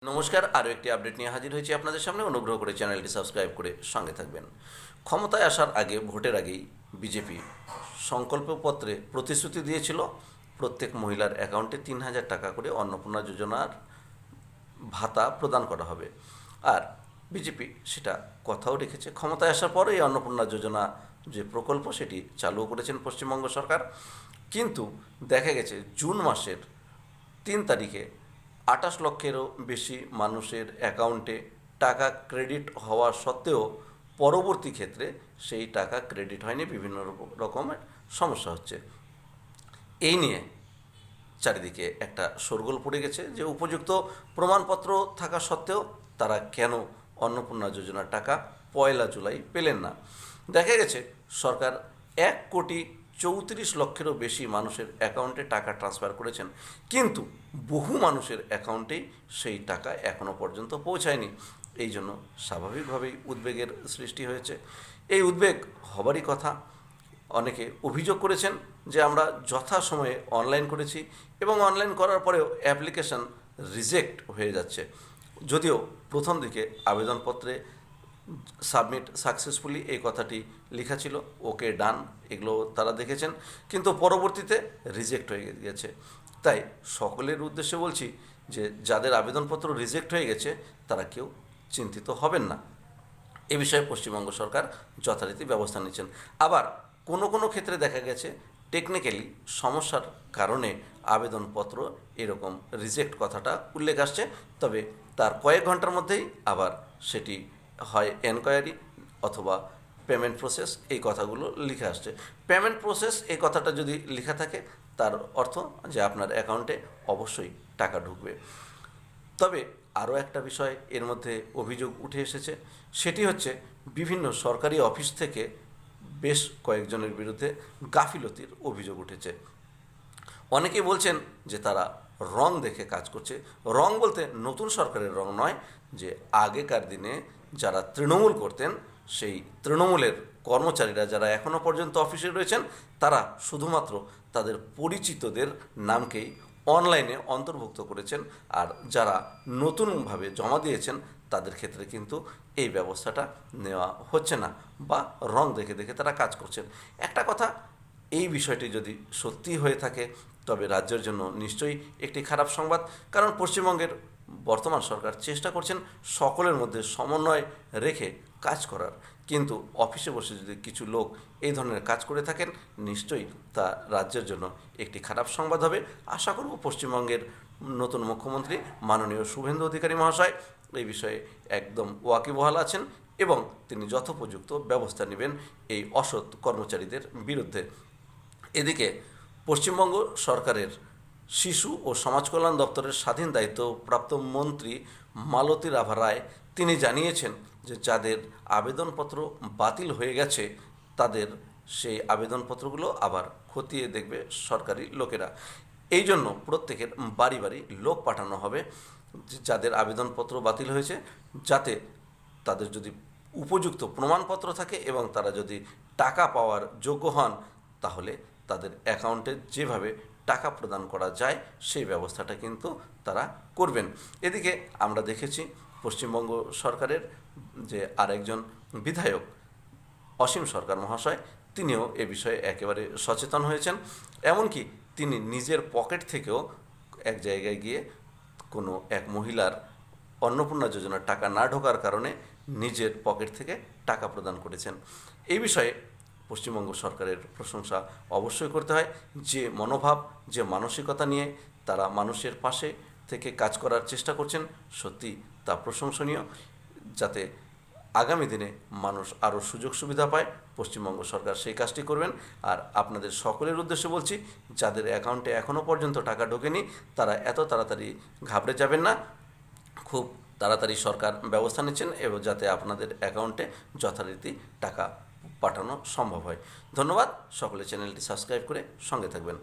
নমস্কার, আরও একটি আপডেট নিয়ে হাজির হয়েছি আপনাদের সামনে। অনুগ্রহ করে চ্যানেলটি সাবস্ক্রাইব করে সঙ্গে থাকবেন। ক্ষমতায় আসার আগে, ভোটের আগেই বিজেপি সংকল্পপত্রে প্রতিশ্রুতি দিয়েছিল প্রত্যেক মহিলার অ্যাকাউন্টে ৩,০০০ টাকা করে অন্নপূর্ণা যোজনার ভাতা প্রদান করা হবে। আর বিজেপি সেটা কথাও রেখেছে। ক্ষমতায় আসার পরে এই অন্নপূর্ণা যোজনা যে প্রকল্প সেটি চালু করেছেন পশ্চিমবঙ্গ সরকার। কিন্তু দেখা গেছে জুন মাসের ৩ তারিখে ২৮ লক্ষেরও বেশি মানুষের অ্যাকাউন্টে টাকা ক্রেডিট হওয়া সত্ত্বেও পরবর্তী ক্ষেত্রে সেই টাকা ক্রেডিট হয়নি। বিভিন্ন রকমের সমস্যা হচ্ছে। এই নিয়ে চারিদিকে একটা শোরগোল পড়ে গেছে যে উপযুক্ত প্রমাণপত্র থাকা সত্ত্বেও তারা কেন অন্নপূর্ণা যোজনার টাকা ১ জুলাই পেলেন না। দেখা গেছে সরকার ১,৩৪,০০,০০০-এরও বেশি মানুষের অ্যাকাউন্টে টাকা ট্রান্সফার করেছেন, কিন্তু বহু মানুষের অ্যাকাউন্টেই সেই টাকা এখনও পর্যন্ত পৌঁছায়নি। এই জন্য স্বাভাবিকভাবেই উদ্বেগের সৃষ্টি হয়েছে। এই উদ্বেগ হবারই কথা। অনেকে অভিযোগ করেছেন যে আমরা যথাসময়ে অনলাইন করেছি এবং অনলাইন করার পরেও অ্যাপ্লিকেশন রিজেক্ট হয়ে যাচ্ছে। যদিও প্রথম দিকে আবেদনপত্রে সাবমিট সাকসেসফুলি এই কথাটি লেখা ছিল, ওকে ডান, এগুলো তারা দেখেছেন, কিন্তু পরবর্তীতে রিজেক্ট হয়ে গেছে। তাই সকলের উদ্দেশ্যে বলছি যে যাদের আবেদনপত্র রিজেক্ট হয়ে গেছে তারা কেউ চিন্তিত হবেন না। এ বিষয়ে পশ্চিমবঙ্গ সরকার যথারীতি ব্যবস্থা নিচ্ছেন। আবার কোনো কোনো ক্ষেত্রে দেখা গেছে টেকনিক্যালি সমস্যার কারণে আবেদনপত্র এরকম রিজেক্ট কথাটা উল্লেখ আসছে, তবে তার কয়েক ঘন্টার মধ্যেই আবার সেটি হয় এনকোয়ারি অথবা পেমেন্ট প্রসেস, এই কথাগুলো লিখে আসছে। পেমেন্ট প্রসেস এই কথাটা যদি লেখা থাকে তার অর্থ যে আপনার অ্যাকাউন্টে অবশ্যই টাকা ঢুকবে। তবে আরও একটা বিষয় এর মধ্যে অভিযোগ উঠে এসেছে, সেটি হচ্ছে বিভিন্ন সরকারি অফিস থেকে বেশ কয়েকজনের বিরুদ্ধে গাফিলতির অভিযোগ উঠেছে। অনেকেই বলছেন যে তারা রং দেখে কাজ করছে। রং বলতে নতুন সরকারের রং নয়, যে আগেকার দিনে যারা তৃণমূল করতেন সেই তৃণমূলের কর্মচারীরা যারা এখনও পর্যন্ত অফিসে রয়েছেন তারা শুধুমাত্র তাদের পরিচিতদের নামকেই অনলাইনে অন্তর্ভুক্ত করেছেন, আর যারা নতুনভাবে জমা দিয়েছেন তাদের ক্ষেত্রে কিন্তু এই ব্যবস্থাটা নেওয়া হচ্ছে না, বা রং দেখে দেখে তারা কাজ করছেন। একটা কথা, এই বিষয়টি যদি সত্যি হয়ে থাকে তবে রাজ্যের জন্য নিশ্চয়ই একটি খারাপ সংবাদ। কারণ পশ্চিমবঙ্গের বর্তমান সরকার চেষ্টা করছেন সকলের মধ্যে সমন্বয় রেখে কাজ করার, কিন্তু অফিসে বসে যদি কিছু লোক এই ধরনের কাজ করে থাকেন নিশ্চয়ই তা রাজ্যের জন্য একটি খারাপ সংবাদ হবে। আশা করব পশ্চিমবঙ্গের নতুন মুখ্যমন্ত্রী মাননীয় শুভেন্দু অধিকারী মহাশয় এই বিষয়ে একদম ওয়াকিবহাল আছেন এবং তিনি যথোপযুক্ত ব্যবস্থা নেবেন এই অসৎ কর্মচারীদের বিরুদ্ধে। এদিকে পশ্চিমবঙ্গ সরকারের শিশু ও সমাজকল্যাণ দপ্তরের স্বাধীন দায়িত্বপ্রাপ্ত মন্ত্রী মালতী রাভা রায় তিনি জানিয়েছেন যে যাদের আবেদনপত্র বাতিল হয়ে গেছে তাদের সেই আবেদনপত্রগুলো আবার খতিয়ে দেখবে সরকারি লোকেরা। এই জন্য প্রত্যেকের বাড়ি বাড়ি লোক পাঠানো হবে যাদের আবেদনপত্র বাতিল হয়েছে, যাতে তাদের যদি উপযুক্ত প্রমাণপত্র থাকে এবং তারা যদি টাকা পাওয়ার যোগ্য হন তাহলে তাদের অ্যাকাউন্টে যেভাবে টাকা প্রদান করা যায় সেই ব্যবস্থাটা কিন্তু তারা করবেন। এদিকে আমরা দেখেছি পশ্চিমবঙ্গ সরকারের যে আরেকজন বিধায়ক অসীম সরকার মহাশয় তিনিও এ বিষয়ে একেবারে সচেতন হয়েছেন। এমনকি তিনি নিজের পকেট থেকেও এক জায়গায় গিয়ে কোনো এক মহিলার অন্নপূর্ণা যোজনার টাকা না ঢোকার কারণে নিজের পকেট থেকে টাকা প্রদান করেছেন। এই বিষয়ে পশ্চিমবঙ্গ সরকারের প্রশংসা অবশ্যই করতে হয়। যে মনোভাব, যে মানসিকতা নিয়ে তারা মানুষের পাশে থেকে কাজ করার চেষ্টা করছেন সত্যি তা প্রশংসনীয়। যাতে আগামী দিনে মানুষ আরও সুযোগ সুবিধা পায় পশ্চিমবঙ্গ সরকার সেই কাজটি করবেন। আর আপনাদের সকলের উদ্দেশ্যে বলছি, যাদের অ্যাকাউন্টে এখনও পর্যন্ত টাকা ঢোকেনি তারা এত তাড়াতাড়ি ঘাবড়ে যাবেন না। খুব তাড়াতাড়ি সরকার ব্যবস্থা নিচ্ছেন এবং যাতে আপনাদের অ্যাকাউন্টে যথারীতি টাকা পাঠানো সম্ভব হয়। ধন্যবাদ। সকলে চ্যানেলটি সাবস্ক্রাইব করে সঙ্গে থাকবেন।